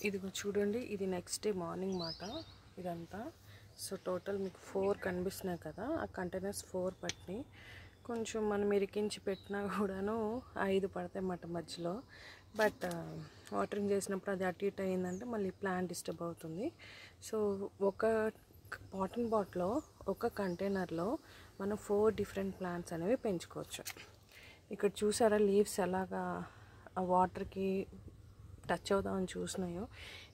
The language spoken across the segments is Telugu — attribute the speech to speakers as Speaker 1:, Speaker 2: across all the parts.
Speaker 1: ఇదిగో చూడండి, ఇది నెక్స్ట్ డే మార్నింగ్ మాట ఇదంతా. సో టోటల్ మీకు 4 కనిపిస్తున్నాయి కదా, ఆ కంటైనర్స్ 4 పట్టినాయి. కొంచెం మనం ఇరికించి పెట్టినా కూడాను 5 పడతాయి అన్నమాట మధ్యలో. బట్ వాటరింగ్ చేసినప్పుడు అది అటు ఇటు అయిందంటే మళ్ళీ ప్లాంట్ డిస్టర్బ్ అవుతుంది. సో ఒక కాటన్ బాట్లో ఒక కంటైనర్లో మనం 4 డిఫరెంట్ ప్లాంట్స్ అనేవి పెంచుకోవచ్చు. ఇక్కడ చూసారా లీవ్స్ ఎలాగా ఆ వాటర్కి టచ్ అవుదామని చూసినాయో.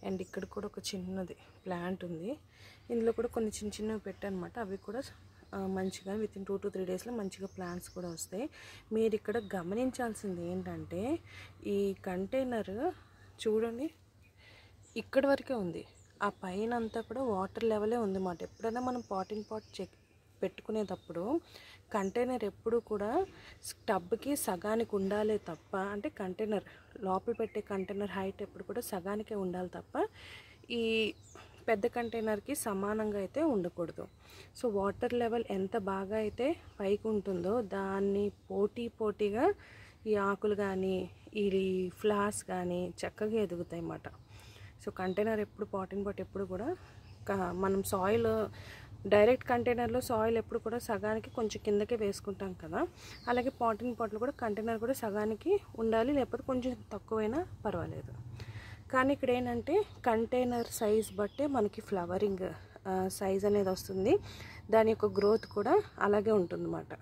Speaker 1: అండ్ ఇక్కడ కూడా ఒక చిన్నది ప్లాంట్ ఉంది. ఇందులో కూడా కొన్ని చిన్న చిన్నవి పెట్టానమాట. అవి కూడా మంచిగా వితిన్ 2 to 3 డేస్లో మంచిగా ప్లాంట్స్ కూడా వస్తాయి. మీరు ఇక్కడ గమనించాల్సింది ఏంటంటే, ఈ కంటైనర్ చూడండి ఇక్కడ వరకే ఉంది, ఆ పైన అంతా కూడా వాటర్ లెవెలే ఉంది అన్నమాట. ఎప్పుడైనా మనం పాటింగ్ పాట్ పెట్టుకునేటప్పుడు కంటైనర్ ఎప్పుడు కూడా టబ్కి సగానికి ఉండాలి తప్ప, అంటే కంటైనర్ లోపల పెట్టే కంటైనర్ హైట్ ఎప్పుడు కూడా సగానికే ఉండాలి తప్ప ఈ పెద్ద కంటైనర్కి సమానంగా అయితే ఉండకూడదు. సో వాటర్ లెవెల్ ఎంత బాగా అయితే పైకి ఉంటుందో దాన్ని పోటీగా ఈ ఆకులు కానీ ఈ ఫ్లవర్స్ కానీ చక్కగా ఎదుగుతాయి అన్నమాట. సో కంటైనర్ ఎప్పుడు పాటింగ్ పాట్ ఎప్పుడు కూడా మనం సాయిల్ డైరెక్ట్ కంటైనర్లో సాయిల్ ఎప్పుడు కూడా సగానికి కొంచెం కిందకే వేసుకుంటాం కదా, అలాగే పాటింగ్ పాట్లు కూడా కంటైనర్ కూడా సగానికి ఉండాలి, లేకపోతే కొంచెం తక్కువైనా పర్వాలేదు. కానీ ఇక్కడ ఏంటంటే కంటైనర్ సైజ్ బట్టే మనకి ఫ్లవరింగ్ సైజ్ అనేది వస్తుంది, దాని యొక్క గ్రోత్ కూడా అలాగే ఉంటుందన్నమాట.